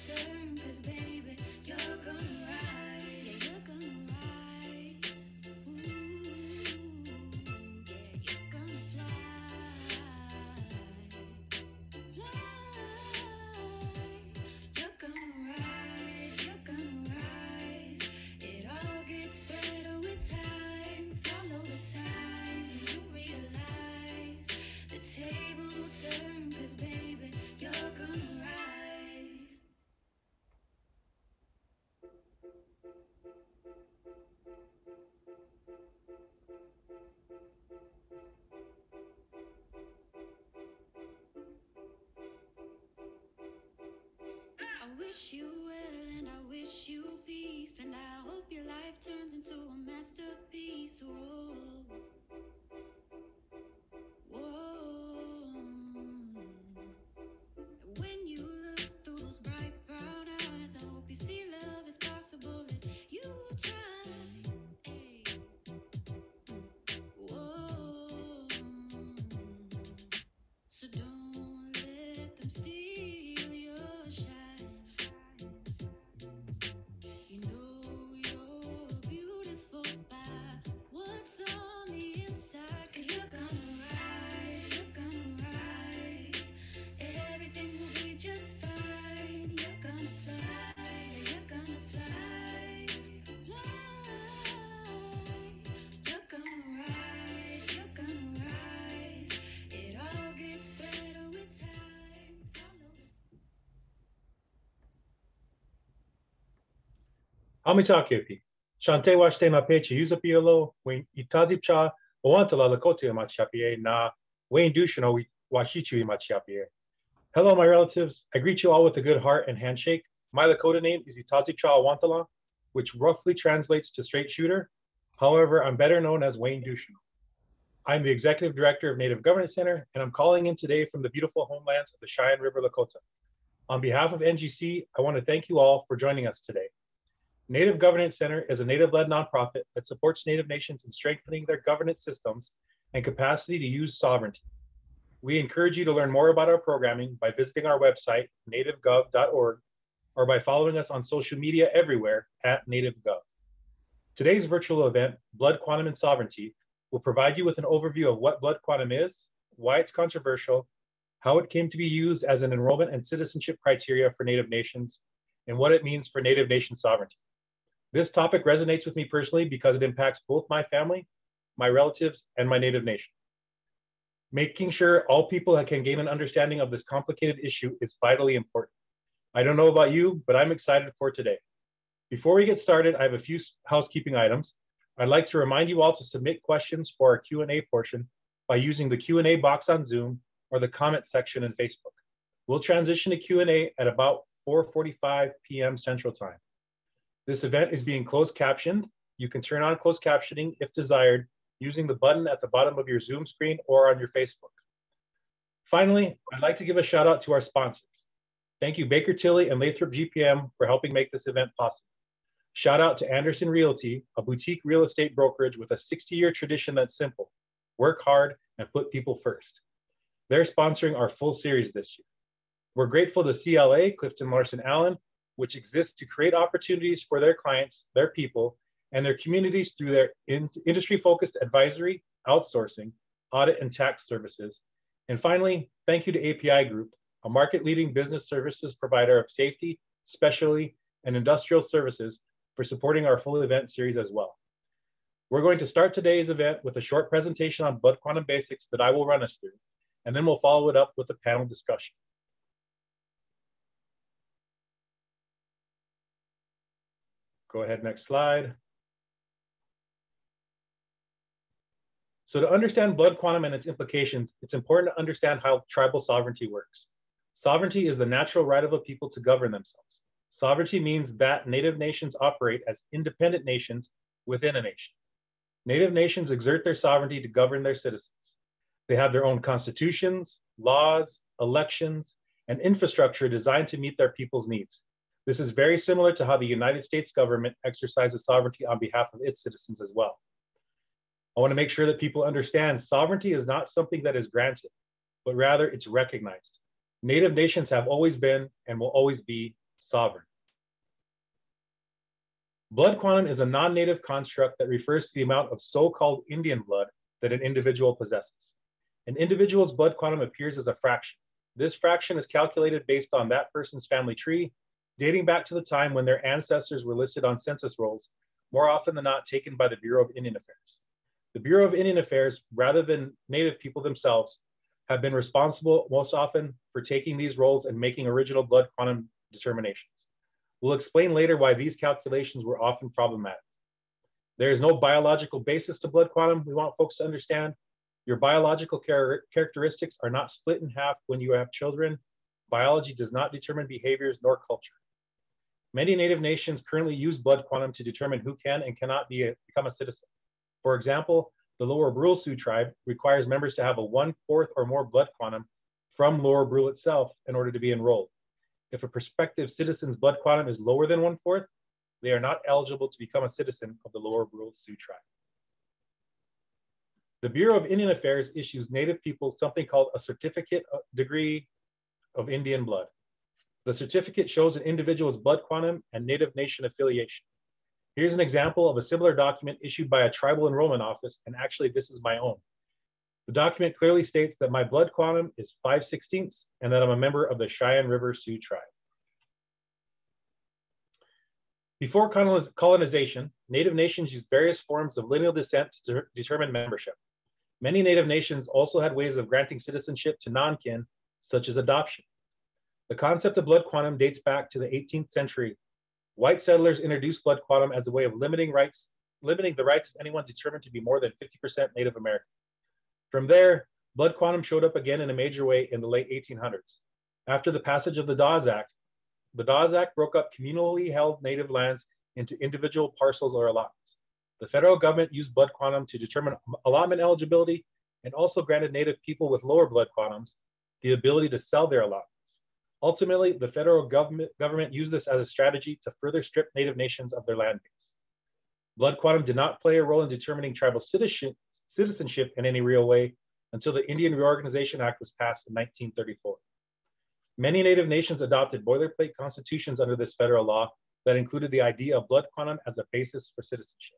turn, 'cause baby, you're gonna rise. Yeah, you're gonna rise. Ooh, yeah, you're gonna fly. You're gonna rise, you're gonna rise. It all gets better with time. Follow the signs and you realize the tables will turn, 'cause baby, you're gonna rise. I wish you well and I wish you peace, and I hope your life turns into a masterpiece. Whoa, whoa. When you look through those bright brown eyes, I hope you see love is possible and you try. Hey. Whoa. So don't let them steal your shine. You know you're beautiful by what's on the inside. 'Cause you're gonna rise, you're gonna rise. Everything will be just fine. You're gonna fly, you're gonna fly. Fly. You're gonna rise, you're gonna rise. It all gets better with time. Follow the Amitakepi. Shante washte na pechi yuzapiolo, when itazipcha, oantala lakote machapie, na Wayne Ducheneaux washichu machapie. Hello, my relatives. I greet you all with a good heart and handshake. My Lakota name is Itazipcha Awantala, which roughly translates to straight shooter. However, I'm better known as Wayne Ducheneaux. I'm the Executive Director of Native Governance Center, and I'm calling in today from the beautiful homelands of the Cheyenne River Lakota. On behalf of NGC, I want to thank you all for joining us today. Native Governance Center is a Native-led nonprofit that supports Native nations in strengthening their governance systems and capacity to use sovereignty. We encourage you to learn more about our programming by visiting our website, nativegov.org, or by following us on social media everywhere at NativeGov. Today's virtual event, Blood Quantum and Sovereignty, will provide you with an overview of what blood quantum is, why it's controversial, how it came to be used as an enrollment and citizenship criteria for Native nations, and what it means for Native nation sovereignty. This topic resonates with me personally because it impacts both my family, my relatives, and my Native nation. Making sure all people can gain an understanding of this complicated issue is vitally important. I don't know about you, but I'm excited for today. Before we get started, I have a few housekeeping items. I'd like to remind you all to submit questions for our Q&A portion by using the Q&A box on Zoom or the comment section in Facebook. We'll transition to Q&A at about 4:45 p.m. Central Time. This event is being closed captioned. You can turn on closed captioning if desired using the button at the bottom of your Zoom screen or on your Facebook. Finally, I'd like to give a shout out to our sponsors. Thank you Baker Tilly and Lathrop GPM for helping make this event possible. Shout out to Anderson Realty, a boutique real estate brokerage with a 60-year tradition that's simple: work hard and put people first. They're sponsoring our full series this year. We're grateful to CLA, Clifton Larson Allen, which exists to create opportunities for their clients, their people, and their communities through their industry-focused advisory, outsourcing, audit, and tax services. And finally, thank you to API Group, a market-leading business services provider of safety, specialty, and industrial services, for supporting our full event series as well. We're going to start today's event with a short presentation on blood quantum basics that I will run us through, and then we'll follow it up with a panel discussion. Go ahead, next slide. So to understand blood quantum and its implications, it's important to understand how tribal sovereignty works. Sovereignty is the natural right of a people to govern themselves. Sovereignty means that Native nations operate as independent nations within a nation. Native nations exert their sovereignty to govern their citizens. They have their own constitutions, laws, elections, and infrastructure designed to meet their people's needs. This is very similar to how the United States government exercises sovereignty on behalf of its citizens as well. I want to make sure that people understand sovereignty is not something that is granted, but rather it's recognized. Native nations have always been and will always be sovereign. Blood quantum is a non-native construct that refers to the amount of so-called Indian blood that an individual possesses. An individual's blood quantum appears as a fraction. This fraction is calculated based on that person's family tree, dating back to the time when their ancestors were listed on census rolls, more often than not taken by the Bureau of Indian Affairs. The Bureau of Indian Affairs, rather than native people themselves, have been responsible most often for taking these rolls and making original blood quantum determinations. We'll explain later why these calculations were often problematic. There is no biological basis to blood quantum, we want folks to understand. Your biological characteristics are not split in half when you have children. Biology does not determine behaviors nor culture. Many native nations currently use blood quantum to determine who can and cannot become a citizen. For example, the Lower Brule Sioux tribe requires members to have a 1/4 or more blood quantum from Lower Brule itself in order to be enrolled. If a prospective citizen's blood quantum is lower than 1/4, they are not eligible to become a citizen of the Lower Brule Sioux tribe. The Bureau of Indian Affairs issues Native people something called a certificate of degree of Indian blood. The certificate shows an individual's blood quantum and Native nation affiliation. Here's an example of a similar document issued by a tribal enrollment office, and actually this is my own. The document clearly states that my blood quantum is 5/16 and that I'm a member of the Cheyenne River Sioux tribe. Before colonization, Native nations used various forms of lineal descent to determine membership. Many Native nations also had ways of granting citizenship to non-kin, such as adoption. The concept of blood quantum dates back to the 18th century. White settlers introduced blood quantum as a way of limiting the rights of anyone determined to be more than 50% Native American. From there, blood quantum showed up again in a major way in the late 1800s. After the passage of the Dawes Act broke up communally held Native lands into individual parcels or allotments. The federal government used blood quantum to determine allotment eligibility and also granted Native people with lower blood quantums the ability to sell their allotments. Ultimately, the federal government used this as a strategy to further strip Native nations of their land base. Blood quantum did not play a role in determining tribal citizenship in any real way until the Indian Reorganization Act was passed in 1934. Many Native nations adopted boilerplate constitutions under this federal law that included the idea of blood quantum as a basis for citizenship.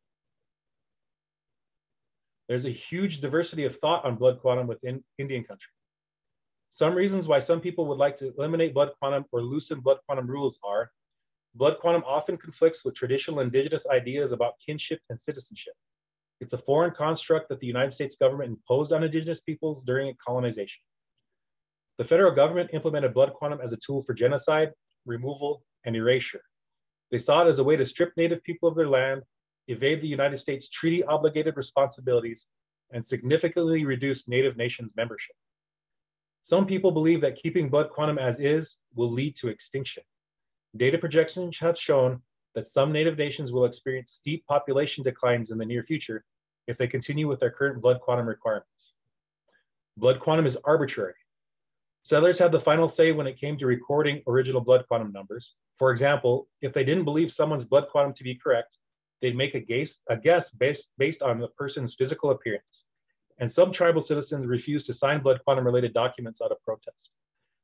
There's a huge diversity of thought on blood quantum within Indian country. Some reasons why some people would like to eliminate blood quantum or loosen blood quantum rules are: blood quantum often conflicts with traditional indigenous ideas about kinship and citizenship. It's a foreign construct that the United States government imposed on indigenous peoples during colonization. The federal government implemented blood quantum as a tool for genocide, removal, and erasure. They saw it as a way to strip Native people of their land, evade the United States treaty-obligated responsibilities, and significantly reduce Native nations' membership. Some people believe that keeping blood quantum as is will lead to extinction. Data projections have shown that some Native nations will experience steep population declines in the near future if they continue with their current blood quantum requirements. Blood quantum is arbitrary. Settlers had the final say when it came to recording original blood quantum numbers. For example, if they didn't believe someone's blood quantum to be correct, they'd make a guess based on the person's physical appearance. And some tribal citizens refused to sign blood quantum related documents out of protest.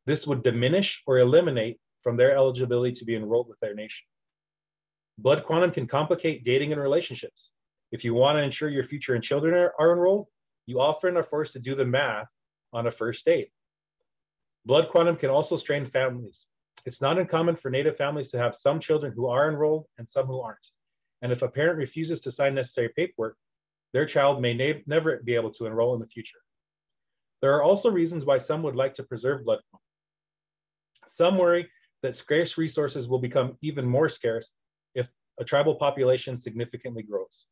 This would diminish or eliminate from their eligibility to be enrolled with their nation. Blood quantum can complicate dating and relationships. If you want to ensure your future and children are enrolled, you often are forced to do the math on a first date. Blood quantum can also strain families. It's not uncommon for Native families to have some children who are enrolled and some who aren't. And if a parent refuses to sign necessary paperwork, their child may never be able to enroll in the future. There are also reasons why some would like to preserve blood quantum. Some worry that scarce resources will become even more scarce if a tribal population significantly grows.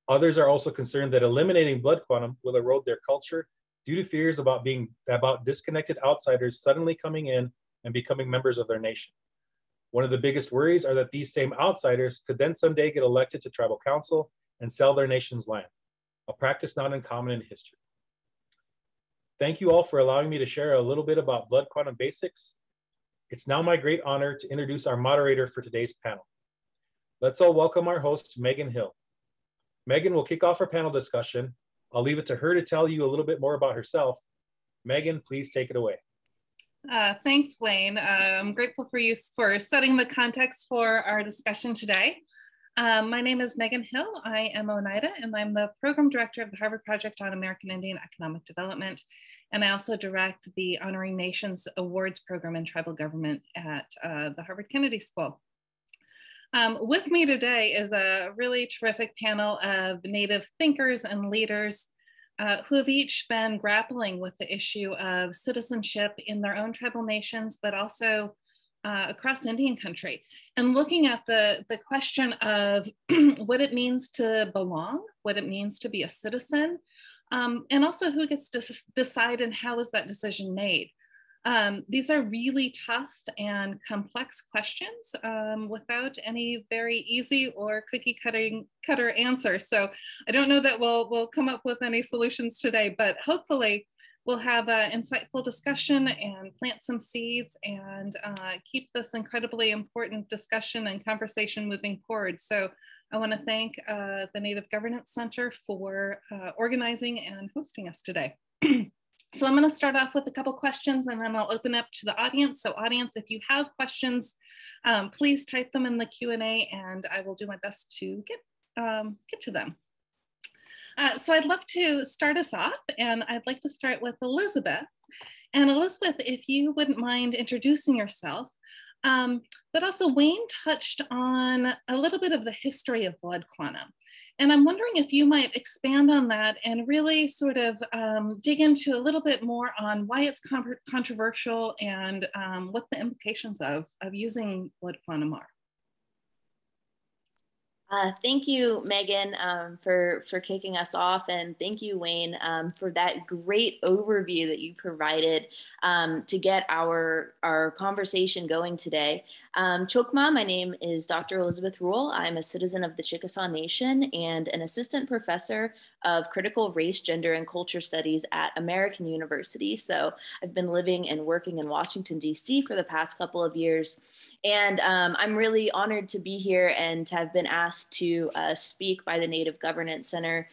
Others are also concerned that eliminating blood quantum will erode their culture due to fears about disconnected outsiders suddenly coming in and becoming members of their nation. One of the biggest worries are that these same outsiders could then someday get elected to tribal council and sell their nation's land, a practice not uncommon in history. Thank you all for allowing me to share a little bit about blood quantum basics. It's now my great honor to introduce our moderator for today's panel. Let's all welcome our host, Megan Hill. Megan will kick off our panel discussion. I'll leave it to her to tell you a little bit more about herself. Megan, please take it away. Thanks, Wayne. I'm grateful for you for setting the context for our discussion today. My name is Megan Hill. I am Oneida, and I'm the Program Director of the Harvard Project on American Indian Economic Development. And I also direct the Honoring Nations Awards Program in Tribal Government at the Harvard Kennedy School. With me today is a really terrific panel of Native thinkers and leaders who have each been grappling with the issue of citizenship in their own tribal nations, but also across Indian country, and looking at the question of what it means to belong, what it means to be a citizen, and also who gets to decide and how is that decision made. These are really tough and complex questions without any very easy or cookie cutter answers. So I don't know that we'll come up with any solutions today, but hopefully we'll have an insightful discussion and plant some seeds and keep this incredibly important discussion and conversation moving forward. So I want to thank the Native Governance Center for organizing and hosting us today. So I'm going to start off with a couple questions and then I'll open up to the audience. So audience, if you have questions, please type them in the Q&A and I will do my best to get to them. So I'd love to start us off, and I'd like to start with Elizabeth. And Elizabeth, if you wouldn't mind introducing yourself, but also Wayne touched on a little bit of the history of blood quantum. And I'm wondering if you might expand on that and really sort of dig into a little bit more on why it's controversial and what the implications of using blood quantum are. Thank you, Megan, for kicking us off, and thank you, Wayne, for that great overview that you provided to get our conversation going today. Chokma, my name is Dr. Elizabeth Rule. I'm a citizen of the Chickasaw Nation and an assistant professor of critical race, gender, and culture studies at American University. So I've been living and working in Washington, D.C. for the past couple of years. And I'm really honored to be here and to have been asked to speak by the Native Governance Center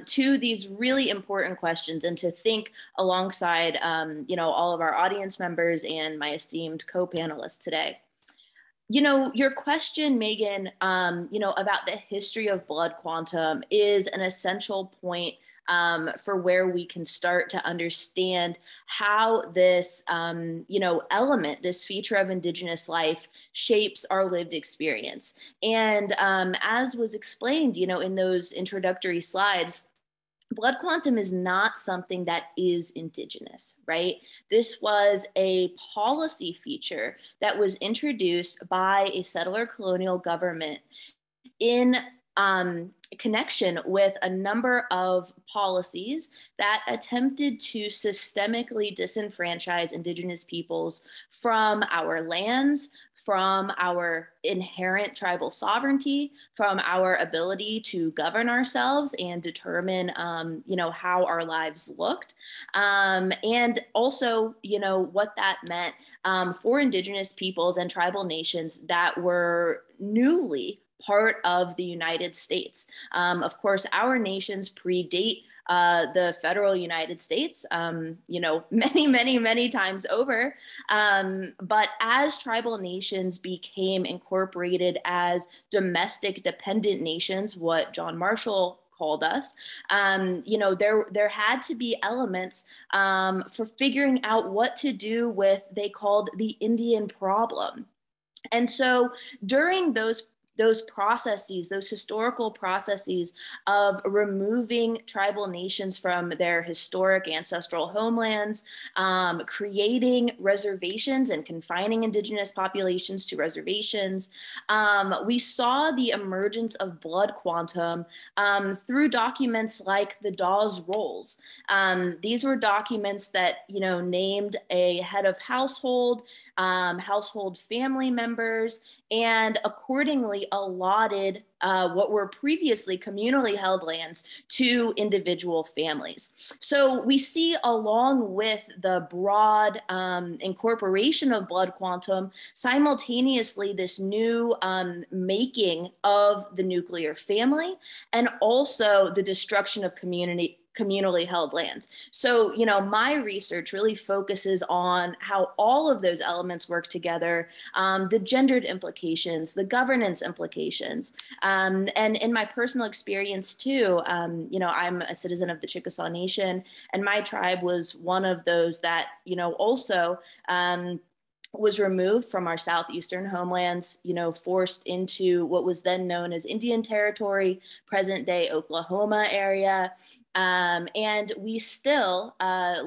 to these really important questions and to think alongside all of our audience members and my esteemed co-panelists today. Your question, Megan, about the history of blood quantum is an essential point for where we can start to understand how this, element, this feature of Indigenous life shapes our lived experience. And as was explained, in those introductory slides, blood quantum is not something that is Indigenous, right? This was a policy feature that was introduced by a settler colonial government in connection with a number of policies that attempted to systemically disenfranchise Indigenous peoples from our lands, from our inherent tribal sovereignty, from our ability to govern ourselves and determine, how our lives looked, and also, what that meant for Indigenous peoples and tribal nations that were newly part of the United States. Of course, our nations predate the federal United States, many, many, many times over. But as tribal nations became incorporated as domestic dependent nations, what John Marshall called us, there had to be elements for figuring out what to do with, they called the Indian problem. And so during those processes, those historical processes of removing tribal nations from their historic ancestral homelands, creating reservations and confining Indigenous populations to reservations, we saw the emergence of blood quantum through documents like the Dawes Rolls. These were documents that, named a head of household, household family members, and accordingly allotted what were previously communally held lands to individual families. So we see, along with the broad incorporation of blood quantum, simultaneously this new making of the nuclear family, and also the destruction of communally held lands. So, you know, my research really focuses on how all of those elements work together, the gendered implications, the governance implications. And in my personal experience too, you know, I'm a citizen of the Chickasaw Nation, and my tribe was one of those that, you know, also was removed from our southeastern homelands, you know, forced into what was then known as Indian Territory, present day Oklahoma area. And we still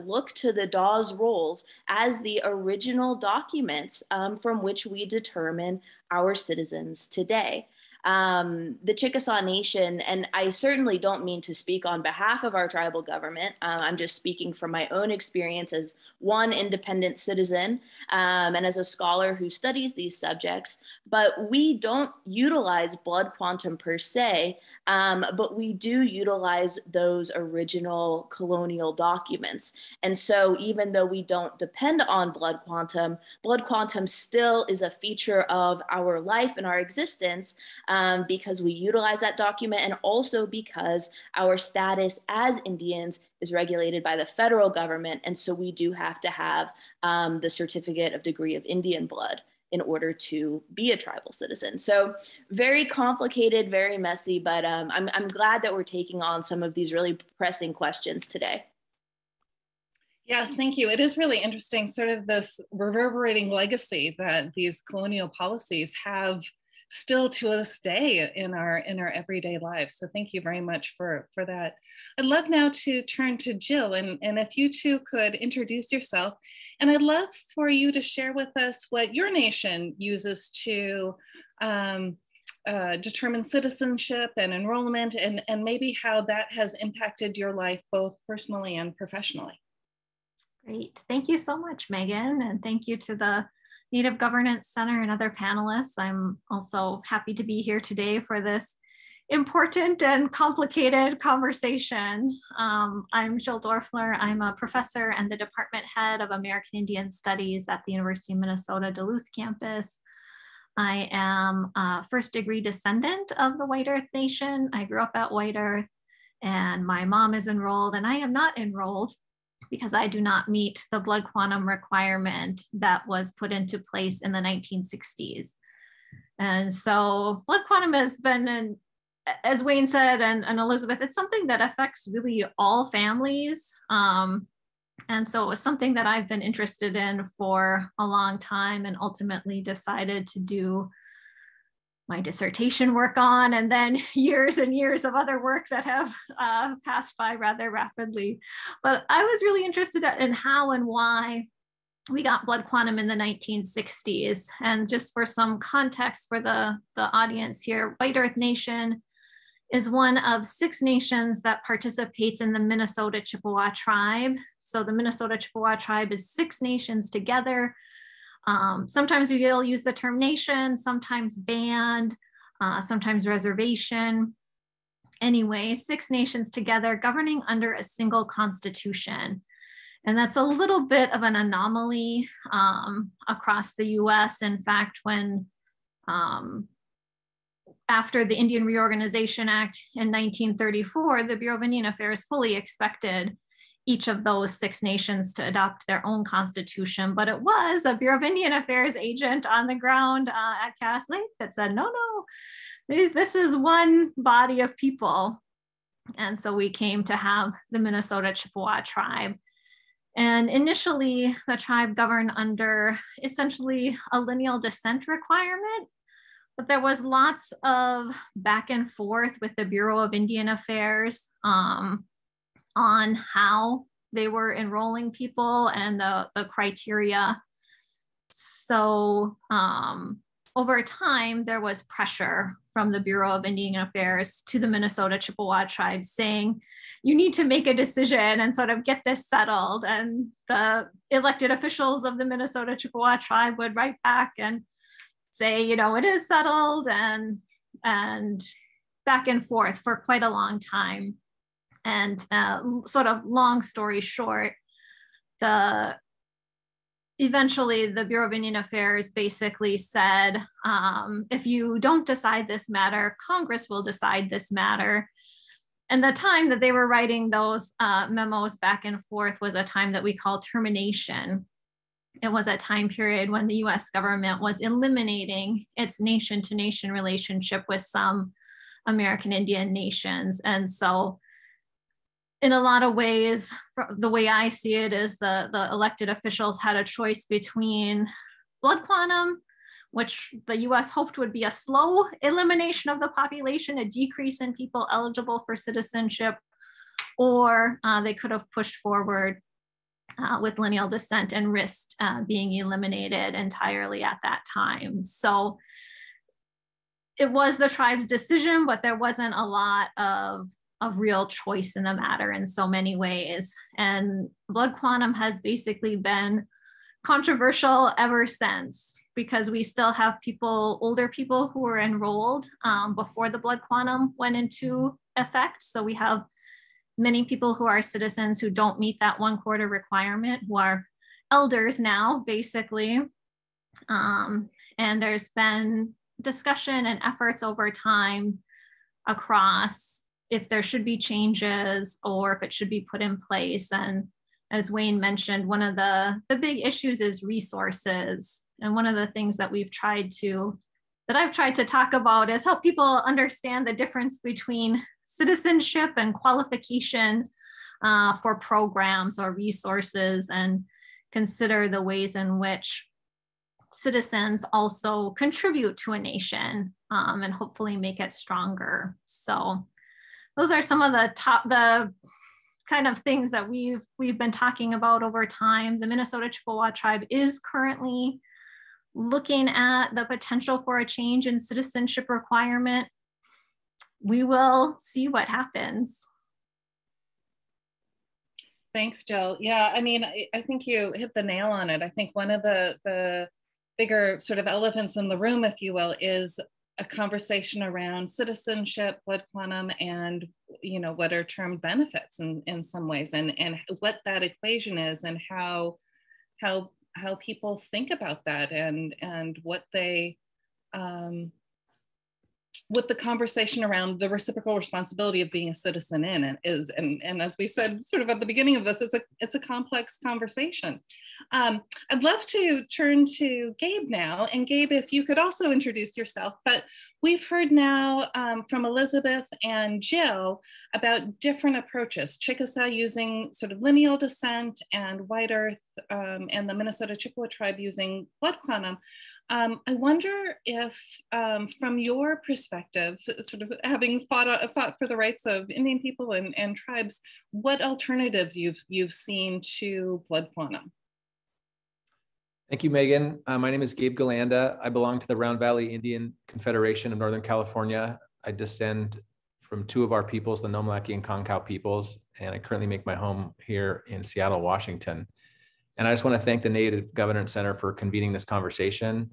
look to the Dawes Rolls as the original documents from which we determine our citizens today. The Chickasaw Nation, and I certainly don't mean to speak on behalf of our tribal government. I'm just speaking from my own experience as one independent citizen and as a scholar who studies these subjects. But we don't utilize blood quantum per se, but we do utilize those original colonial documents. And so even though we don't depend on blood quantum still is a feature of our life and our existence, because we utilize that document, and also because our status as Indians is regulated by the federal government. And so we do have to have the certificate of degree of Indian blood in order to be a tribal citizen. So very complicated, very messy, but I'm glad that we're taking on some of these really pressing questions today. Yeah, thank you. It is really interesting, sort of this reverberating legacy that these colonial policies have still to this day in our everyday lives. So thank you very much for that. I'd love now to turn to Jill, and if you two could introduce yourself, and I'd love for you to share with us what your nation uses to determine citizenship and enrollment, and maybe how that has impacted your life both personally and professionally. Great, thank you so much, Megan, and thank you to the Native Governance Center and other panelists. I'm also happy to be here today for this important and complicated conversation. I'm Jill Doerfler. I'm a professor and the department head of American Indian Studies at the University of Minnesota Duluth campus. I am a first degree descendant of the White Earth Nation. I grew up at White Earth, and my mom is enrolled, and I am not enrolled because I do not meet the blood quantum requirement that was put into place in the 1960s. And so blood quantum has been, as Wayne said, and Elizabeth, it's something that affects really all families. And so it was something that I've been interested in for a long time, and ultimately decided to do my dissertation work on, and then years and years of other work that have passed by rather rapidly. But I was really interested in how and why we got blood quantum in the 1960s. And just for some context for the audience here, White Earth Nation is one of 6 nations that participates in the Minnesota Chippewa tribe. So the Minnesota Chippewa tribe is 6 nations together. Sometimes we'll use the term nation, sometimes band, sometimes reservation. Anyway, 6 nations together governing under a single constitution. And that's a little bit of an anomaly across the US. In fact, when after the Indian Reorganization Act in 1934, the Bureau of Indian Affairs fully expected each of those 6 nations to adopt their own constitution, but it was a Bureau of Indian Affairs agent on the ground at Cass Lake that said, no, this is one body of people. And so we came to have the Minnesota Chippewa tribe. And initially the tribe governed under essentially a lineal descent requirement, but there was lots of back and forth with the Bureau of Indian Affairs on how they were enrolling people and the criteria. So over time, there was pressure from the Bureau of Indian Affairs to the Minnesota Chippewa tribe saying, you need to make a decision and sort of get this settled. And the elected officials of the Minnesota Chippewa tribe would write back and say, you know, it is settled, and back and forth for quite a long time. And sort of long story short, eventually the Bureau of Indian Affairs basically said, if you don't decide this matter, Congress will decide this matter. And the time that they were writing those memos back and forth was a time that we call termination. It was a time period when the US government was eliminating its nation-to-nation relationship with some American Indian nations. And so in a lot of ways, the way I see it is the elected officials had a choice between blood quantum, which the US hoped would be a slow elimination of the population, a decrease in people eligible for citizenship, or they could have pushed forward with lineal descent and risked being eliminated entirely at that time. So it was the tribe's decision, but there wasn't a lot of real choice in the matter in so many ways. And blood quantum has basically been controversial ever since, because we still have people, older people who were enrolled before the blood quantum went into effect. So we have many people who are citizens who don't meet that 1/4 requirement, who are elders now, basically. And there's been discussion and efforts over time across if there should be changes or if it should be put in place. And as Wayne mentioned, one of the big issues is resources. And one of the things that I've tried to talk about is help people understand the difference between citizenship and qualification for programs or resources, and consider the ways in which citizens also contribute to a nation and hopefully make it stronger. So those are some of the kind of things that we've been talking about over time. The Minnesota Chippewa tribe is currently looking at the potential for a change in citizenship requirement. We will see what happens. Thanks, Jill. Yeah, I mean, I think you hit the nail on it. I think one of the bigger sort of elephants in the room, if you will, is a conversation around citizenship, blood quantum, and what are termed benefits in some ways, and what that equation is, and how people think about that, and what they what the conversation around the reciprocal responsibility of being a citizen is. And as we said sort of at the beginning of this, it's a complex conversation. I'd love to turn to Gabe now. And Gabe, if you could also introduce yourself, but we've heard now from Elizabeth and Jill about different approaches, Chickasaw using sort of lineal descent, and White Earth and the Minnesota Chippewa tribe using blood quantum. I wonder if, from your perspective, sort of having fought for the rights of Indian people and tribes, what alternatives you've seen to blood quantum? Thank you, Megan. My name is Gabe Galanda. I belong to the Round Valley Indian Confederation of Northern California. I descend from two of our peoples, the Nomalaki and Concow peoples, and I currently make my home here in Seattle, Washington. And I just want to thank the Native Governance Center for convening this conversation,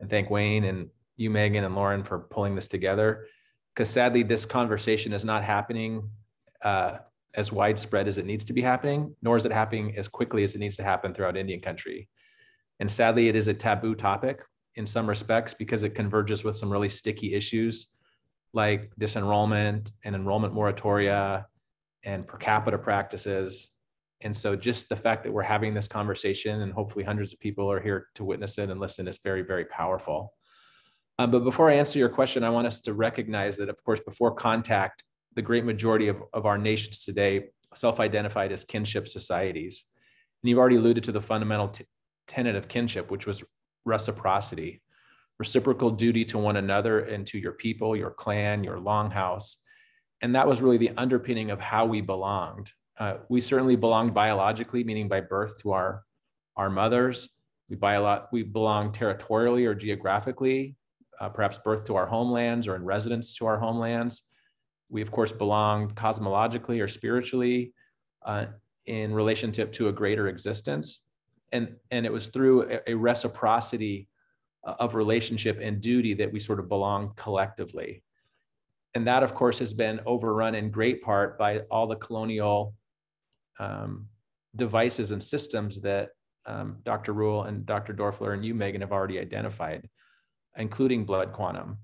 and thank Wayne and you, Megan, and Lauren for pulling this together, because sadly, this conversation is not happening as widespread as it needs to be happening, nor is it happening as quickly as it needs to happen throughout Indian country. And sadly, it is a taboo topic in some respects because it converges with some really sticky issues like disenrollment and enrollment moratoria and per capita practices. And so just the fact that we're having this conversation, and hopefully hundreds of people are here to witness it and listen, is very, very powerful. But before I answer your question, I want us to recognize that, of course, before contact, the great majority of our nations today self-identified as kinship societies. And you've already alluded to the fundamental tenet of kinship, which was reciprocity, reciprocal duty to one another and to your people, your clan, your longhouse. And that was really the underpinning of how we belonged. We certainly belonged biologically, meaning by birth to our mothers. We belong territorially or geographically, perhaps birth to our homelands or in residence to our homelands. We, of course, belonged cosmologically or spiritually in relationship to a greater existence. And it was through a reciprocity of relationship and duty that we sort of belong collectively. And that, of course, has been overrun in great part by all the colonial devices and systems that Dr. Rule and Dr. Doerfler and you, Megan, have already identified, including blood quantum.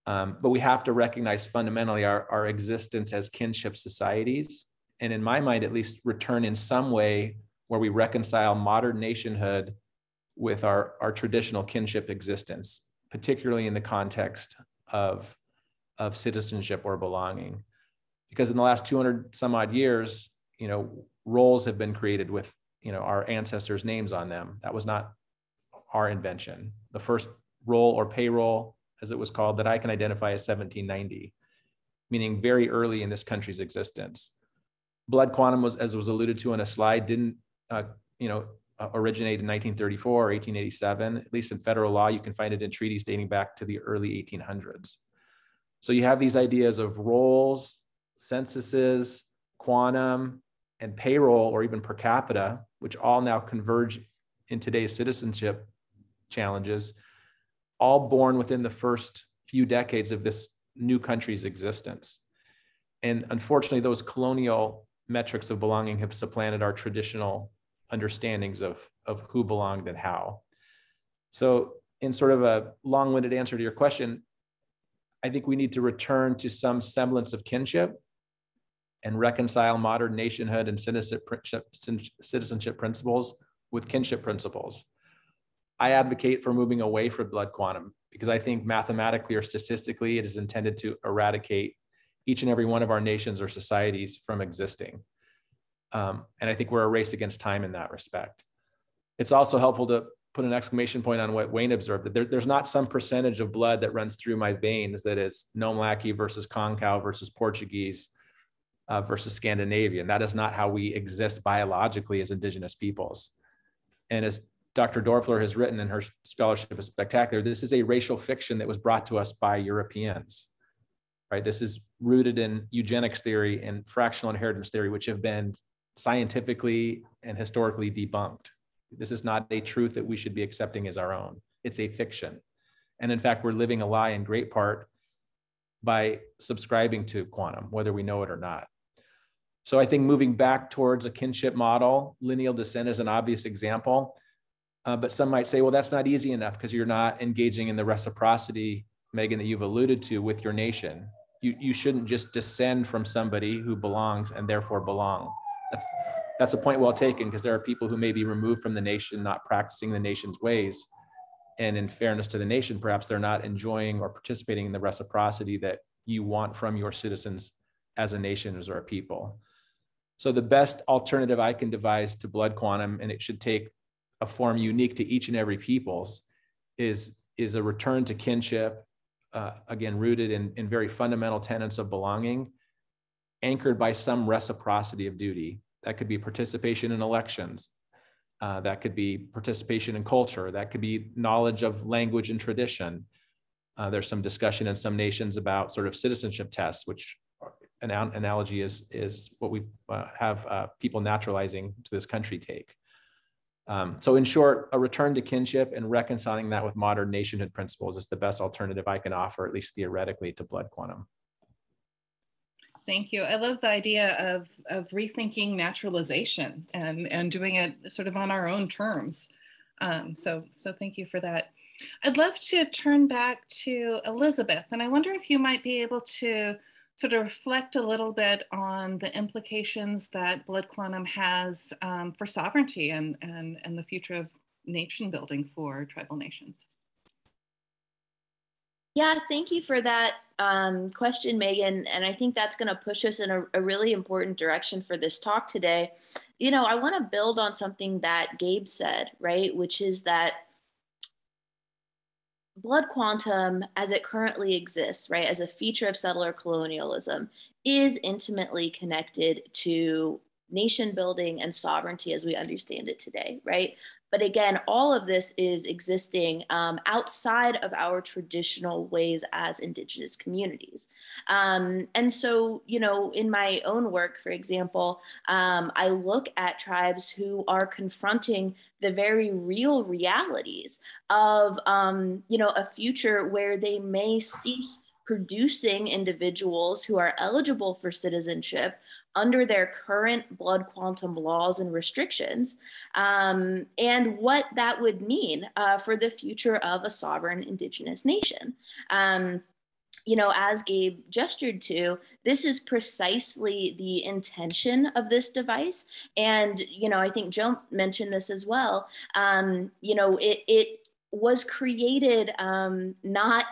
But we have to recognize fundamentally our existence as kinship societies. And in my mind, at least, return in some way where we reconcile modern nationhood with our traditional kinship existence, particularly in the context of citizenship or belonging. Because in the last 200 some odd years, roles have been created with, our ancestors' names on them. That was not our invention. The first role or payroll, as it was called, that I can identify as 1790, meaning very early in this country's existence. Blood quantum was, as was alluded to on a slide, didn't originate in 1934 or 1887. At least in federal law, you can find it in treaties dating back to the early 1800s. So you have these ideas of roles, censuses, quantum, and payroll, or even per capita, which all now converge in today's citizenship challenges, all born within the first few decades of this new country's existence. And unfortunately, those colonial metrics of belonging have supplanted our traditional understandings of who belonged and how. So in sort of a long-winded answer to your question, I think we need to return to some semblance of kinship and reconcile modern nationhood and citizenship principles with kinship principles. I advocate for moving away from blood quantum because I think mathematically or statistically, it is intended to eradicate each and every one of our nations or societies from existing. And I think we're a race against time in that respect. It's also helpful to put an exclamation point on what Wayne observed, that there's not some percentage of blood that runs through my veins that is Nomlaki versus Concal versus Portuguese versus Scandinavian. That is not how we exist biologically as Indigenous peoples. And as Dr. Doerfler has written, and her scholarship is spectacular, this is a racial fiction that was brought to us by Europeans, right? This is rooted in eugenics theory and fractional inheritance theory, which have been scientifically and historically debunked. This is not a truth that we should be accepting as our own. It's a fiction. And in fact, we're living a lie in great part by subscribing to quantum, whether we know it or not. So I think moving back towards a kinship model, lineal descent is an obvious example. But some might say, well, that's not easy enough because you're not engaging in the reciprocity, Megan, that you've alluded to with your nation. You shouldn't just descend from somebody who belongs and therefore belong. That's a point well taken, because there are people who may be removed from the nation, not practicing the nation's ways. And in fairness to the nation, perhaps they're not enjoying or participating in the reciprocity that you want from your citizens as a nation or a people. So the best alternative I can devise to blood quantum, and it should take a form unique to each and every people's, is a return to kinship, again, rooted in very fundamental tenets of belonging, anchored by some reciprocity of duty. That could be participation in elections. That could be participation in culture. That could be knowledge of language and tradition. There's some discussion in some nations about sort of citizenship tests, which an analogy is what we have people naturalizing to this country take. So in short, a return to kinship and reconciling that with modern nationhood principles is the best alternative I can offer, at least theoretically, to blood quantum. Thank you. I love the idea of rethinking naturalization and doing it sort of on our own terms. So thank you for that. I'd love to turn back to Elizabeth, and I wonder if you might be able to sort of reflect a little bit on the implications that blood quantum has for sovereignty and the future of nation building for tribal nations. Yeah, thank you for that question, Megan. And I think that's going to push us in a really important direction for this talk today. You know, I want to build on something that Gabe said, right? Which is that blood quantum, as it currently exists, right, as a feature of settler colonialism, is intimately connected to nation building and sovereignty as we understand it today, right? But again, all of this is existing outside of our traditional ways as Indigenous communities. And so, you know, in my own work, for example, I look at tribes who are confronting the very real realities of, you know, a future where they may cease producing individuals who are eligible for citizenship under their current blood quantum laws and restrictions, and what that would mean for the future of a sovereign Indigenous nation. you know, as Gabe gestured to, this is precisely the intention of this device. And, you know, I think Joe mentioned this as well. You know, it was created not,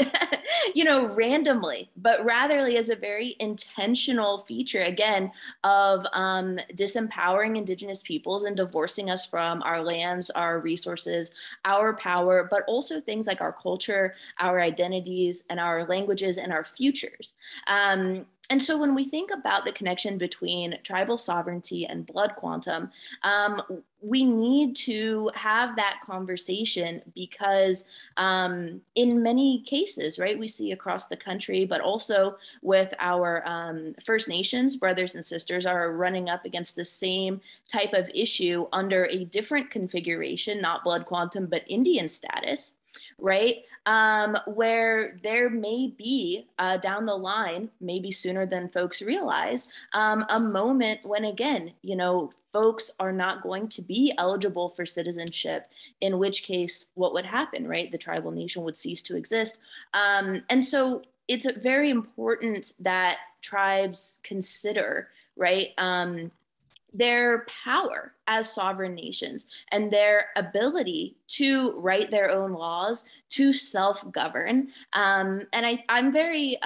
you know, randomly, but rather as a very intentional feature, again, of disempowering Indigenous peoples and divorcing us from our lands, our resources, our power, but also things like our culture, our identities, and our languages and our futures. And so when we think about the connection between tribal sovereignty and blood quantum, we need to have that conversation because in many cases, right, we see across the country, but also with our First Nations brothers and sisters are running up against the same type of issue under a different configuration, not blood quantum, but Indian status, right? Where there may be down the line, maybe sooner than folks realize, a moment when, again, you know, folks are not going to be eligible for citizenship, in which case what would happen, right? The tribal nation would cease to exist. And so it's very important that tribes consider, right, their power as sovereign nations and their ability to write their own laws, to self-govern. And I'm very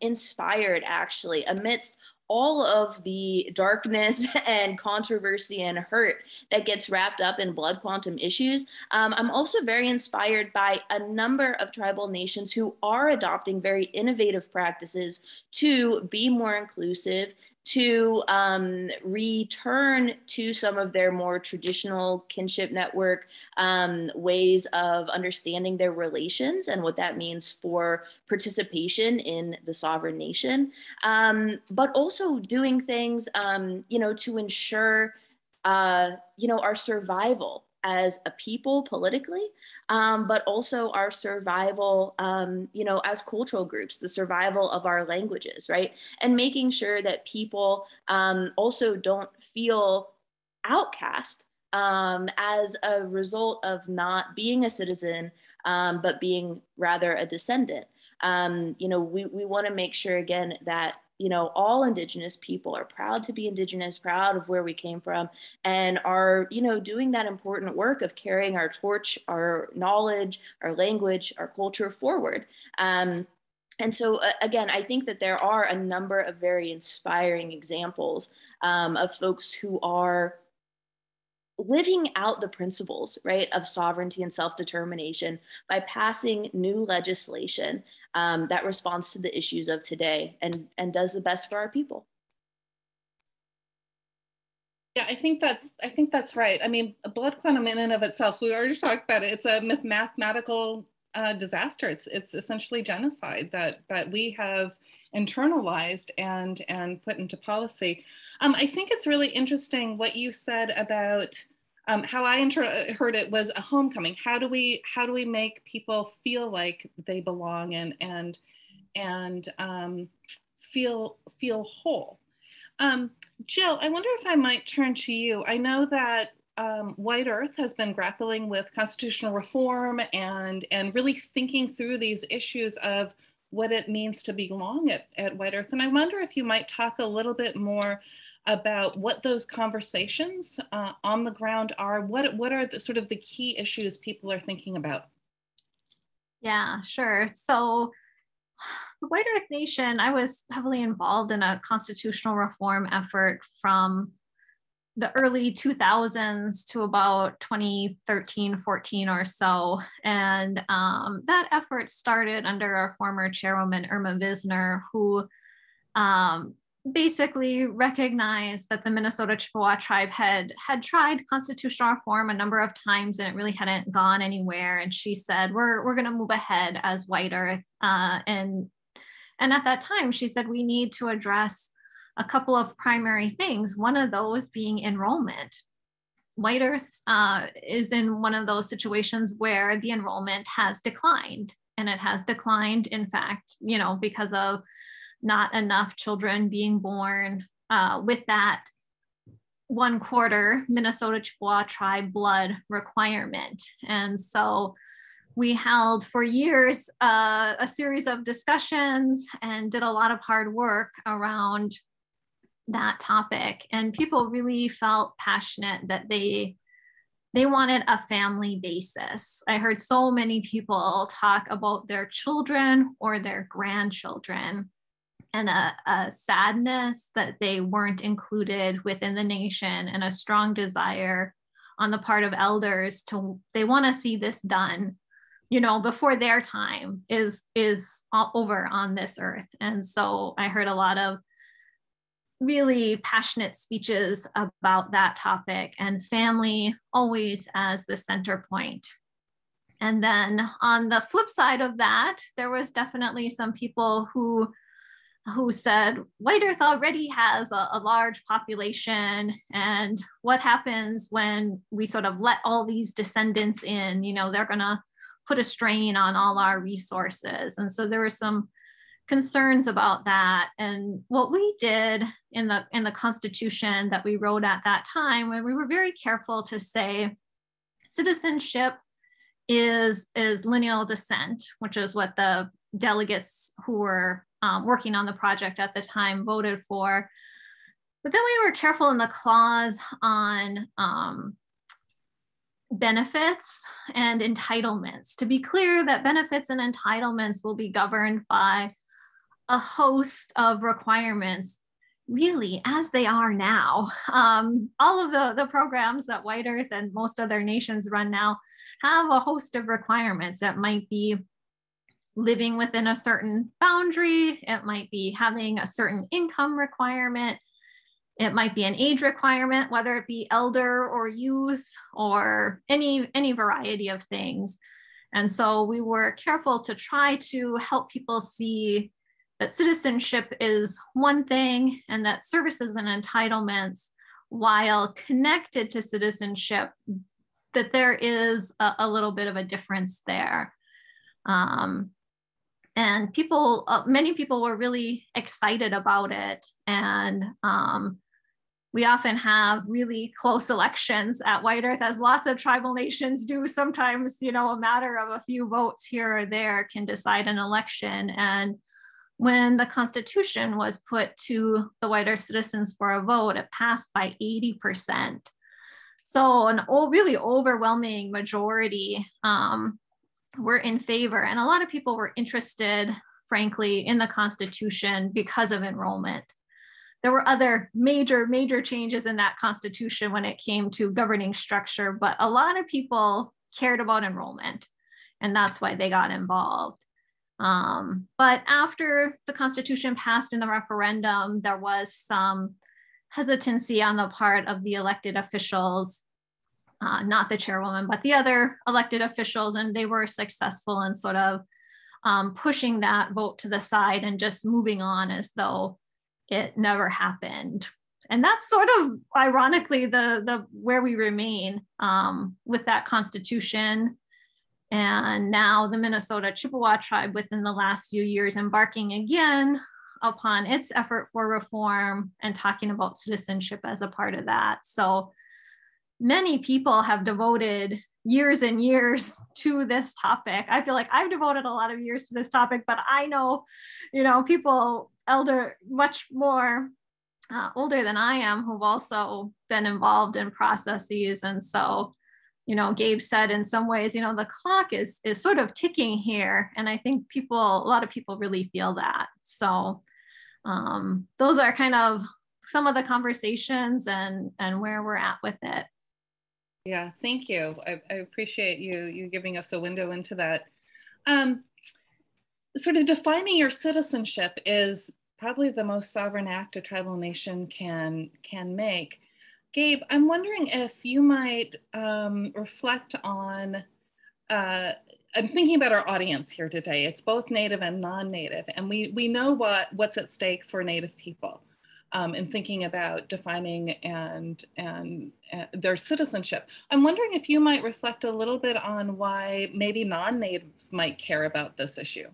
inspired, actually, amidst all of the darkness and controversy and hurt that gets wrapped up in blood quantum issues. I'm also very inspired by a number of tribal nations who are adopting very innovative practices to be more inclusive, to return to some of their more traditional kinship network ways of understanding their relations and what that means for participation in the sovereign nation, but also doing things, you know, to ensure, you know, our survival as a people politically, but also our survival, you know, as cultural groups, the survival of our languages, right? And making sure that people also don't feel outcast as a result of not being a citizen, but being rather a descendant. You know, we want to make sure, again, that, you know, all Indigenous people are proud to be Indigenous, proud of where we came from, and are, you know, doing that important work of carrying our torch, our knowledge, our language, our culture forward. And so, again, I think that there are a number of very inspiring examples of folks who are living out the principles, right, of sovereignty and self-determination by passing new legislation that responds to the issues of today and does the best for our people. Yeah, I think that's right. I mean, blood quantum in and of itself, we already talked about it. It's a mathematical disaster. It's essentially genocide that we have internalized and put into policy. I think it's really interesting what you said about how I heard it was a homecoming. How do we make people feel like they belong and feel whole? Jill, I wonder if I might turn to you. I know that White Earth has been grappling with constitutional reform and really thinking through these issues of what it means to belong at White Earth. And I wonder if you might talk a little bit more about what those conversations on the ground are. What are the sort of the key issues people are thinking about? Yeah, sure. So the White Earth Nation, I was heavily involved in a constitutional reform effort from the early 2000s to about 2013, 14 or so. And that effort started under our former chairwoman, Irma Visner, who basically recognized that the Minnesota Chippewa tribe had tried constitutional reform a number of times and it really hadn't gone anywhere. And she said, we're going to move ahead as White Earth. And at that time, she said, we need to address a couple of primary things, one of those being enrollment. White Earth is in one of those situations where the enrollment has declined, and it has declined, in fact, you know, because of not enough children being born with that 1/4 Minnesota Chippewa tribe blood requirement. And so we held for years a series of discussions and did a lot of hard work around that topic. And people really felt passionate that they wanted a family basis. I heard so many people talk about their children or their grandchildren, and a sadness that they weren't included within the nation, and a strong desire on the part of elders they want to see this done, you know, before their time is over on this earth. And so I heard a lot of really passionate speeches about that topic, and family always as the center point. And then on the flip side of that, there was definitely some people who said White Earth already has a large population, and what happens when we sort of let all these descendants in, you know, they're gonna put a strain on all our resources. And so there were some concerns about that. And what we did in the Constitution that we wrote at that time, when we were very careful to say citizenship is lineal descent, which is what the delegates who were working on the project at the time voted for. But then we were careful in the clause on benefits and entitlements, to be clear that benefits and entitlements will be governed by a host of requirements, really as they are now. All of the programs that White Earth and most other nations run now have a host of requirements. That might be living within a certain boundary, it might be having a certain income requirement, it might be an age requirement, whether it be elder or youth or any variety of things. And so we were careful to try to help people see that citizenship is one thing, and that services and entitlements, while connected to citizenship, that there is a little bit of a difference there. And people, many people were really excited about it. And we often have really close elections at White Earth, as lots of tribal nations do. Sometimes, you know, a matter of a few votes here or there can decide an election. And when the Constitution was put to the White Earth citizens for a vote, it passed by 80%. So an really overwhelming majority were in favor. And a lot of people were interested, frankly, in the Constitution because of enrollment. There were other major changes in that Constitution when it came to governing structure, but a lot of people cared about enrollment, and that's why they got involved. But after the Constitution passed in the referendum, there was some hesitancy on the part of the elected officials, not the chairwoman, but the other elected officials, and they were successful in sort of pushing that vote to the side and just moving on as though it never happened. And that's sort of ironically the where we remain with that Constitution. And now the Minnesota Chippewa tribe, within the last few years, embarking again upon its effort for reform and talking about citizenship as a part of that. So many people have devoted years and years to this topic. I feel like I've devoted a lot of years to this topic, but I know, you know, people much more older than I am who've also been involved in processes. And so, you know, Gabe said in some ways, you know, the clock is sort of ticking here. And I think a lot of people really feel that. So those are kind of some of the conversations and where we're at with it. Yeah, thank you. I appreciate you giving us a window into that. Sort of defining your citizenship is probably the most sovereign act a tribal nation can make. Gabe, I'm wondering if you might reflect on, I'm thinking about our audience here today. It's both Native and non-Native, and we know what's at stake for Native people in thinking about defining and their citizenship. I'm wondering if you might reflect a little bit on why maybe non-Natives might care about this issue.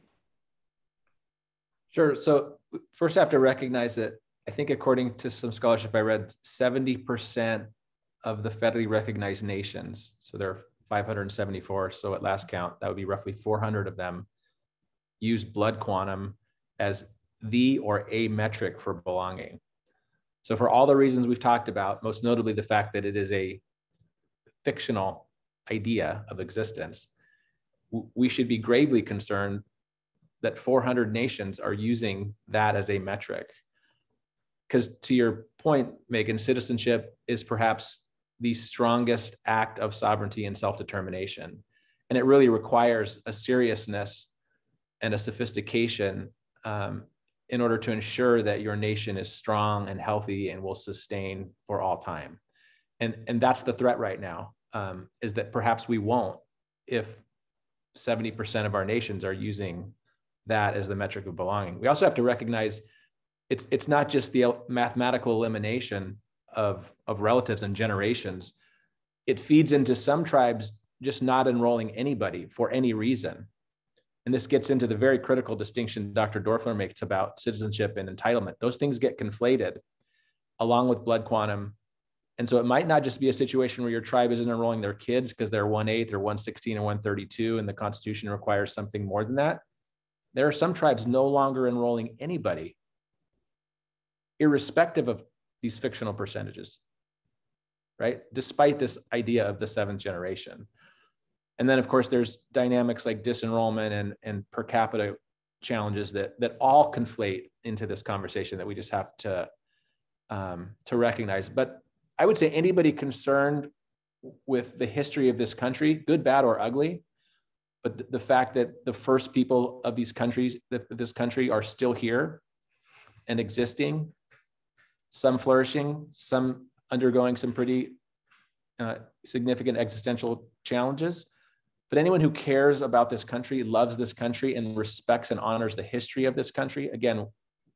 Sure. So first I have to recognize that I think according to some scholarship I read, 70% of the federally recognized nations, so there are 574. So at last count, that would be roughly 400 of them use blood quantum as the or a metric for belonging. So for all the reasons we've talked about, most notably the fact that it is a fictional idea of existence, we should be gravely concerned that 400 nations are using that as a metric. Because to your point, Megan, citizenship is perhaps the strongest act of sovereignty and self-determination. And it really requires a seriousness and a sophistication in order to ensure that your nation is strong and healthy and will sustain for all time. And that's the threat right now, is that perhaps we won't if 70% of our nations are using that as the metric of belonging. We also have to recognize it's not just the mathematical elimination of relatives and generations. It feeds into some tribes just not enrolling anybody for any reason. And this gets into the very critical distinction Dr. Doerfler makes about citizenship and entitlement. Those things get conflated along with blood quantum. And so it might not just be a situation where your tribe isn't enrolling their kids because they're 1/8 or 116 or 132, and the Constitution requires something more than that. There are some tribes no longer enrolling anybody, irrespective of these fictional percentages, right? Despite this idea of the seventh generation. And then of course, there's dynamics like disenrollment and per capita challenges that all conflate into this conversation that we just have to recognize. But I would say anybody concerned with the history of this country, good, bad, or ugly, but the fact that the first people of this country are still here and existing, some flourishing, some undergoing some pretty significant existential challenges. But anyone who cares about this country, loves this country, and respects and honors the history of this country, again,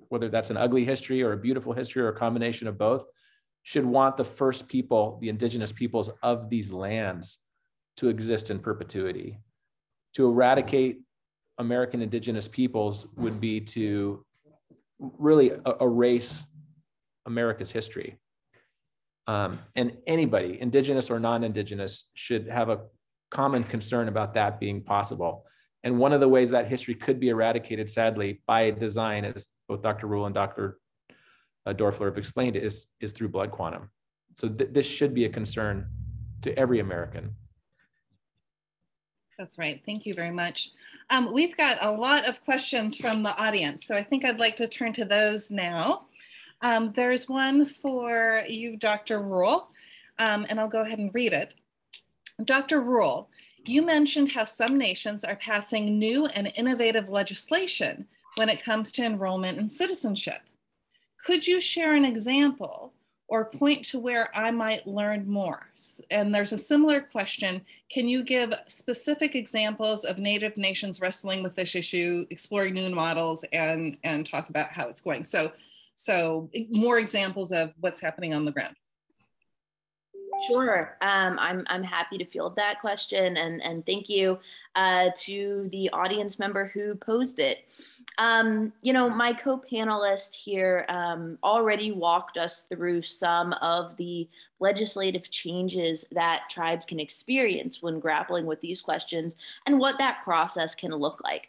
whether that's an ugly history or a beautiful history or a combination of both, should want the first people, the indigenous peoples of these lands, to exist in perpetuity. To eradicate American indigenous peoples would be to really erase America's history. And anybody, indigenous or non-indigenous, should have a common concern about that being possible. And one of the ways that history could be eradicated, sadly, by design, as both Dr. Rule and Dr. Doerfler have explained, is through blood quantum. So this should be a concern to every American. That's right. Thank you very much. We've got a lot of questions from the audience, so I think I'd like to turn to those now. There's one for you, Dr. Rule, and I'll go ahead and read it. Dr. Rule, you mentioned how some nations are passing new and innovative legislation when it comes to enrollment and citizenship. Could you share an example or point to where I might learn more? And there's a similar question. Can you give specific examples of Native nations wrestling with this issue, exploring new models, and talk about how it's going? So more examples of what's happening on the ground. Sure. I'm happy to field that question, and thank you to the audience member who posed it. You know, my co-panelist here already walked us through some of the legislative changes that tribes can experience when grappling with these questions and what that process can look like.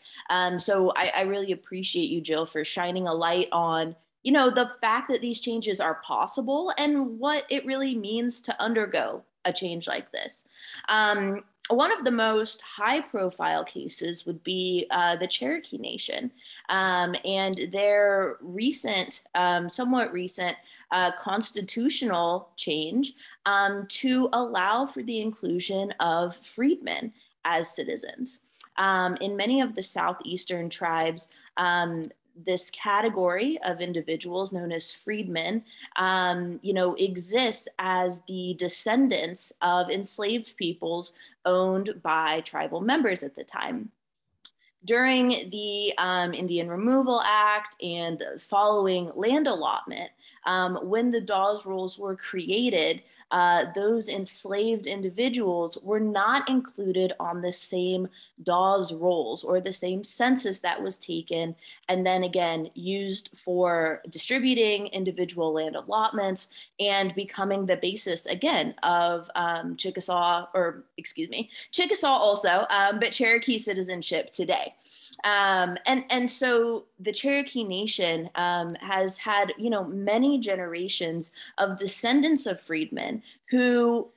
So I really appreciate you, Jill, for shining a light on the fact that these changes are possible and what it really means to undergo a change like this. One of the most high-profile cases would be the Cherokee Nation and their recent, somewhat recent constitutional change to allow for the inclusion of freedmen as citizens. In many of the southeastern tribes, this category of individuals known as freedmen, exists as the descendants of enslaved peoples owned by tribal members at the time. during the Indian Removal Act and following land allotment, when the Dawes rules were created, those enslaved individuals were not included on the same Dawes rolls or the same census that was taken and then again used for distributing individual land allotments and becoming the basis again of Chickasaw also, but Cherokee citizenship today. And so the Cherokee Nation has had, many generations of descendants of freedmen who,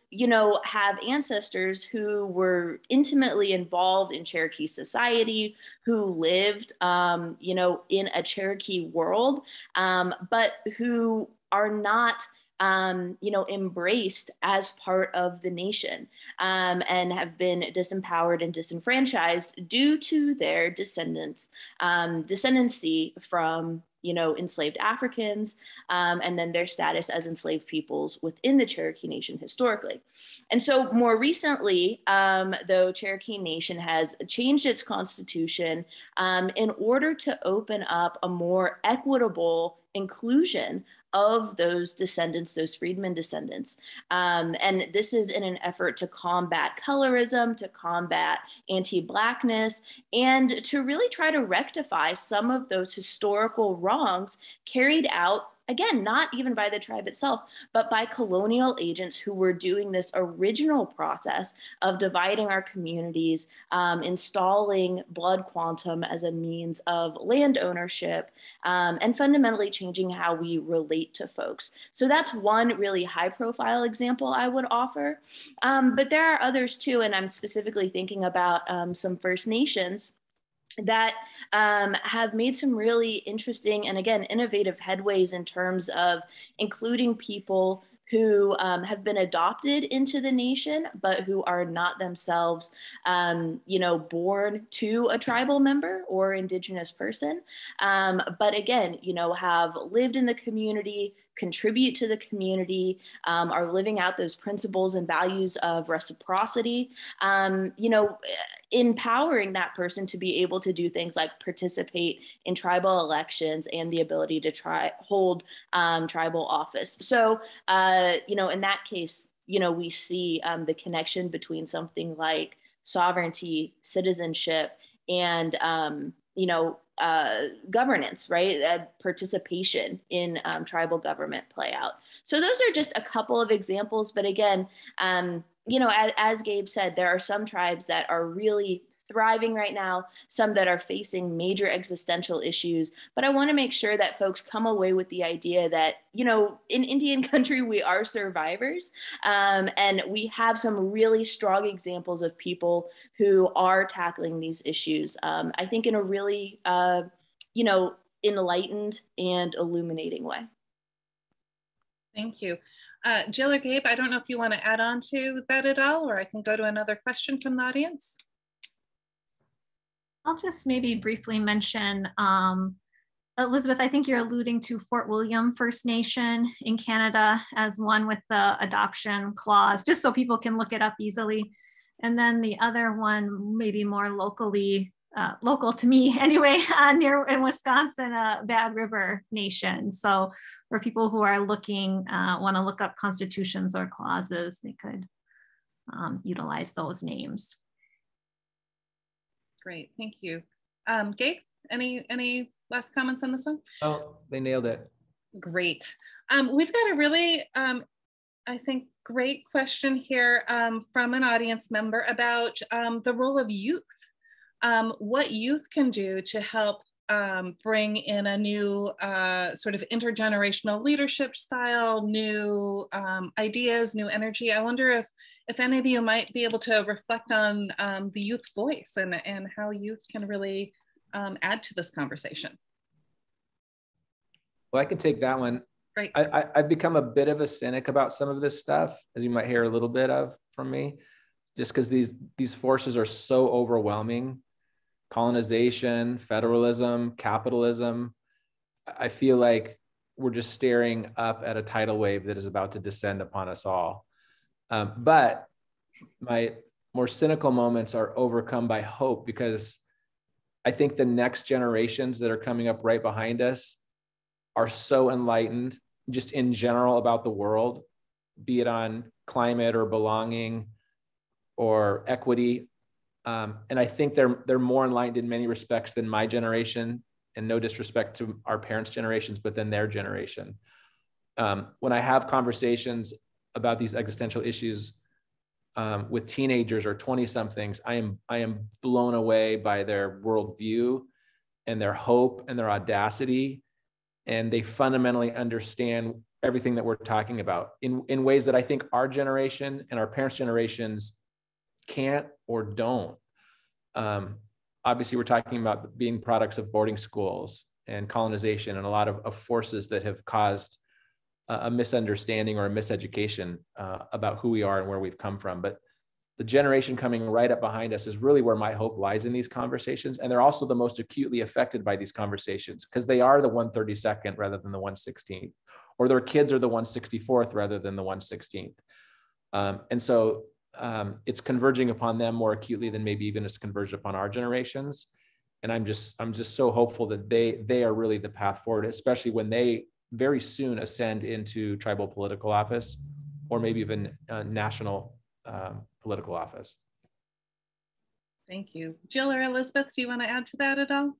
have ancestors who were intimately involved in Cherokee society, who lived, in a Cherokee world, but who are not embraced as part of the nation and have been disempowered and disenfranchised due to their descendancy from enslaved Africans and then their status as enslaved peoples within the Cherokee Nation historically. And so more recently, though, Cherokee Nation has changed its constitution in order to open up a more equitable inclusion of those descendants, those freedmen descendants. And this is in an effort to combat colorism, to combat anti-Blackness, and to really try to rectify some of those historical wrongs carried out, again, not even by the tribe itself, but by colonial agents who were doing this original process of dividing our communities, installing blood quantum as a means of land ownership, and fundamentally changing how we relate to folks. So that's one really high profile example I would offer. But there are others too, and I'm specifically thinking about some First Nations that have made some really interesting and again, innovative headways in terms of including people who have been adopted into the nation, but who are not themselves, born to a tribal member or indigenous person. But again, have lived in the community, contribute to the community, are living out those principles and values of reciprocity, empowering that person to be able to do things like participate in tribal elections and the ability to hold tribal office. So, in that case, we see the connection between something like sovereignty, citizenship, and, governance, right? Participation in tribal government play out. So those are just a couple of examples. But again, as Gabe said, there are some tribes that are really thriving right now, some that are facing major existential issues. But I want to make sure that folks come away with the idea that, in Indian country, we are survivors. And we have some really strong examples of people who are tackling these issues, I think in a really, enlightened and illuminating way. Thank you. Jill or Gabe, I don't know if you want to add on to that at all, or I can go to another question from the audience. I'll just maybe briefly mention, Elizabeth, I think you're alluding to Fort William First Nation in Canada as one with the adoption clause, just so people can look it up easily. And then the other one, maybe more locally, local to me anyway, near in Wisconsin, Bad River Nation. So for people who are looking, want to look up constitutions or clauses, they could utilize those names. Great, thank you. Gabe, any last comments on this one? Oh, they nailed it. Great. We've got a really, I think, great question here from an audience member about the role of youth. What youth can do to help bring in a new sort of intergenerational leadership style, new ideas, new energy. I wonder if any of you might be able to reflect on the youth voice and how youth can really add to this conversation. Well, I can take that one. Great. I've become a bit of a cynic about some of this stuff, as you might hear a little bit of from me, just because these forces are so overwhelming. Colonization, federalism, capitalism. I feel like we're just staring up at a tidal wave that is about to descend upon us all. But my more cynical moments are overcome by hope, because I think the next generations that are coming up right behind us are so enlightened just in general about the world, be it on climate or belonging or equity. And I think they're more enlightened in many respects than my generation, and no disrespect to our parents' generations, but than their generation. When I have conversations about these existential issues with teenagers or 20-somethings, I am blown away by their worldview and their hope and their audacity. And they fundamentally understand everything that we're talking about in ways that I think our generation and our parents' generations can't or don't. Obviously, we're talking about being products of boarding schools and colonization and a lot of forces that have caused a misunderstanding or a miseducation about who we are and where we've come from. But the generation coming right up behind us is really where my hope lies in these conversations. And they're also the most acutely affected by these conversations because they are the 132nd rather than the 116th, or their kids are the 164th rather than the 116th. And so it's converging upon them more acutely than maybe even it's converged upon our generations. And I'm just so hopeful that they are really the path forward, especially when they very soon ascend into tribal political office or maybe even national political office. Thank you. Jill or Elizabeth, do you want to add to that at all?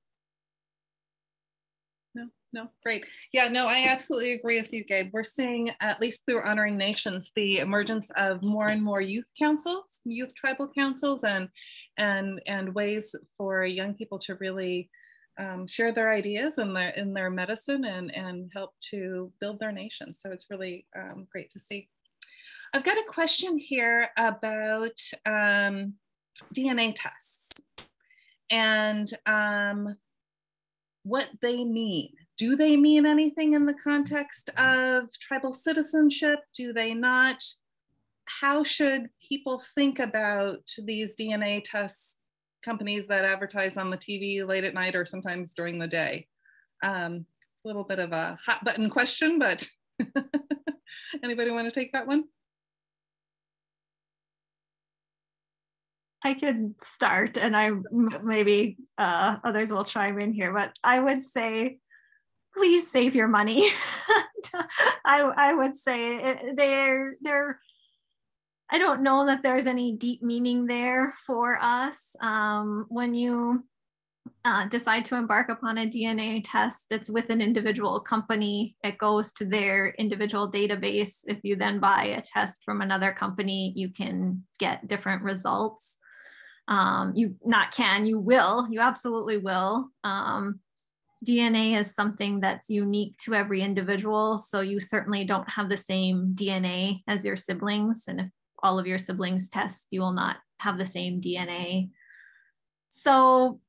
No, great. Yeah, no, I absolutely agree with you, Gabe. We're seeing, at least through Honoring Nations, the emergence of more and more youth councils, youth tribal councils, and ways for young people to really share their ideas in their medicine and help to build their nation. So it's really great to see. I've got a question here about DNA tests and what they mean. Do they mean anything in the context of tribal citizenship? Do they not? How should people think about these DNA tests companies that advertise on the TV late at night or sometimes during the day? A little bit of a hot button question, but anybody want to take that one? I could start, and maybe others will chime in here, but I would say, please save your money. I would say they're I don't know that there's any deep meaning there for us. When you decide to embark upon a DNA test, it's with an individual company. It goes to their individual database. If you then buy a test from another company, you can get different results. You will, you absolutely will. DNA is something that's unique to every individual. So you certainly don't have the same DNA as your siblings. And if all of your siblings test, you will not have the same DNA. So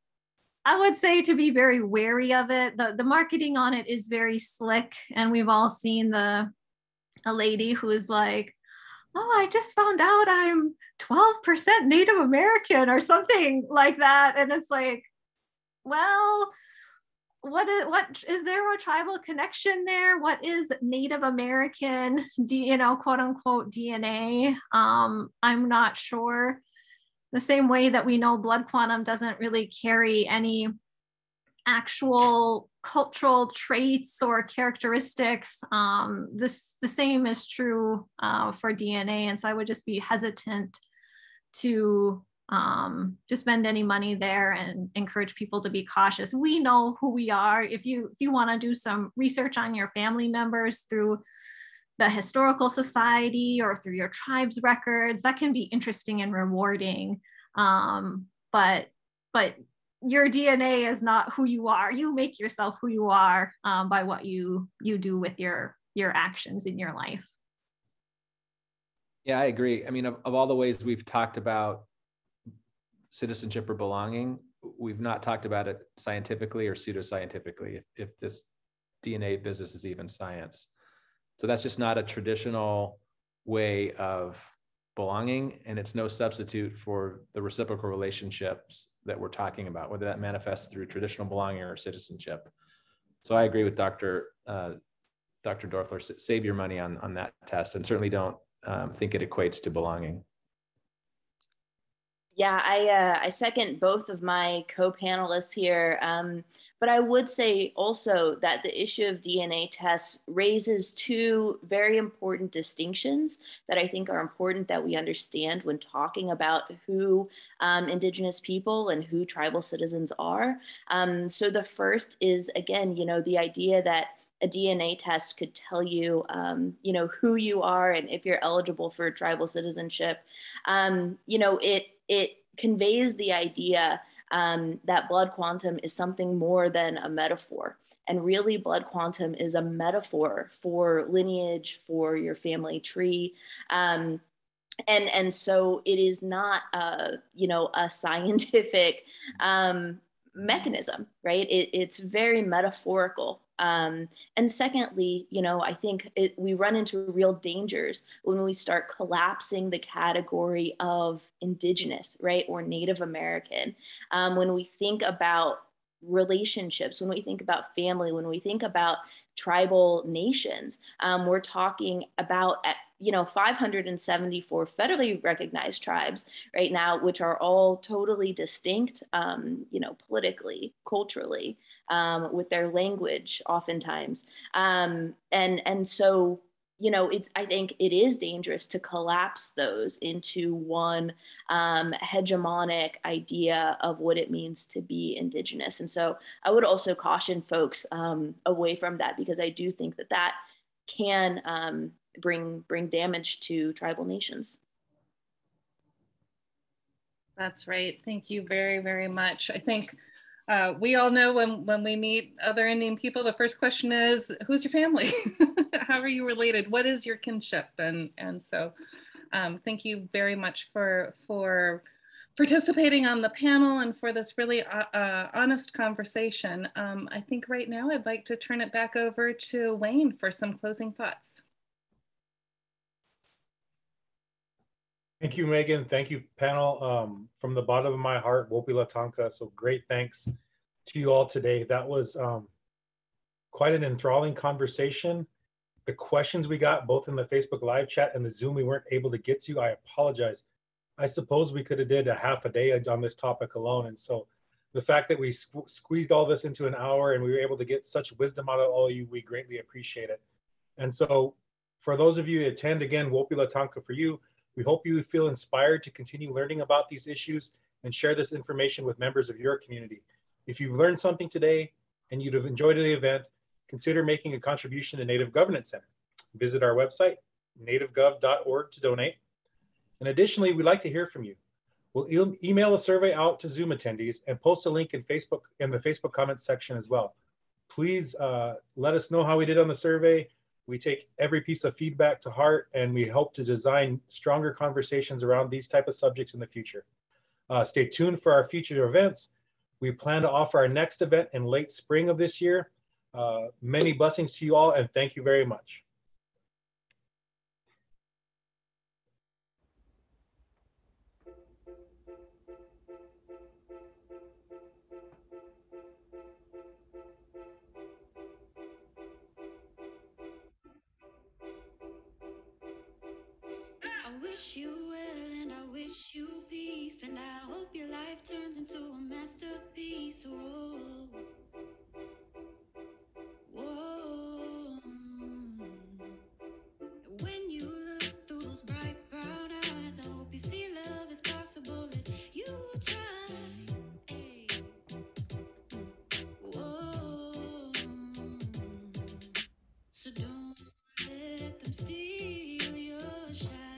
I would say to be very wary of it. The marketing on it is very slick. And we've all seen a lady who is like, oh, I just found out I'm 12% Native American or something like that. And it's like, well, what is there a tribal connection there? What is Native American, quote unquote DNA? I'm not sure. The same way that we know blood quantum doesn't really carry any actual cultural traits or characteristics. The same is true for DNA. And so I would just be hesitant to spend any money there and encourage people to be cautious. We know who we are. If you want to do some research on your family members through the historical society or through your tribe's records, that can be interesting and rewarding. But your DNA is not who you are. You make yourself who you are by what you do with your actions in your life. Yeah, I agree. I mean, of all the ways we've talked about citizenship or belonging, we've not talked about it scientifically or pseudoscientifically, if this DNA business is even science. So that's just not a traditional way of belonging, and it's no substitute for the reciprocal relationships that we're talking about, whether that manifests through traditional belonging or citizenship. So I agree with Dr. Doerfler, save your money on that test, and certainly don't think it equates to belonging. Yeah, I second both of my co-panelists here. But I would say also that the issue of DNA tests raises two very important distinctions that I think are important that we understand when talking about who Indigenous people and who tribal citizens are. So the first is, again, the idea that a DNA test could tell you, who you are and if you're eligible for tribal citizenship. It conveys the idea that blood quantum is something more than a metaphor. And really, blood quantum is a metaphor for lineage, for your family tree. And so it is not a scientific mechanism, right? It's very metaphorical. And secondly, I think we run into real dangers when we start collapsing the category of Indigenous, right, or Native American. When we think about relationships, when we think about family, when we think about tribal nations, we're talking about 574 federally recognized tribes right now, which are all totally distinct, politically, culturally, with their language oftentimes. And so, I think it is dangerous to collapse those into one hegemonic idea of what it means to be Indigenous. And so I would also caution folks away from that, because I do think that can bring damage to tribal nations. That's right. Thank you very, very much. I think we all know when we meet other Indian people, the first question is, who's your family? How are you related? What is your kinship? And so thank you very much for participating on the panel and for this really honest conversation. I think right now I'd like to turn it back over to Wayne for some closing thoughts. Thank you, Megan. Thank you, panel. From the bottom of my heart, Wopi Latanka. So great thanks to you all today. That was quite an enthralling conversation. The questions we got both in the Facebook live chat and the Zoom we weren't able to get to, I apologize. I suppose we could have did a half a day on this topic alone. And so the fact that we squeezed all this into an hour and we were able to get such wisdom out of all of you, we greatly appreciate it. And so for those of you that attend, again, Wopi Latanka for you. We hope you feel inspired to continue learning about these issues and share this information with members of your community. If you've learned something today and you'd have enjoyed the event, consider making a contribution to Native Governance Center. Visit our website, nativegov.org, to donate. And additionally, we'd like to hear from you. We'll email a survey out to Zoom attendees and post a link in the Facebook comments section as well. Please let us know how we did on the survey. We take every piece of feedback to heart, and we hope to design stronger conversations around these type of subjects in the future. Stay tuned for our future events. We plan to offer our next event in late spring of this year. Many blessings to you all, and thank you very much. I wish you well and I wish you peace, and I hope your life turns into a masterpiece. Whoa, whoa. When you look through those bright brown eyes, I hope you see love is possible if you try. Hey. Whoa. So don't let them steal your shine.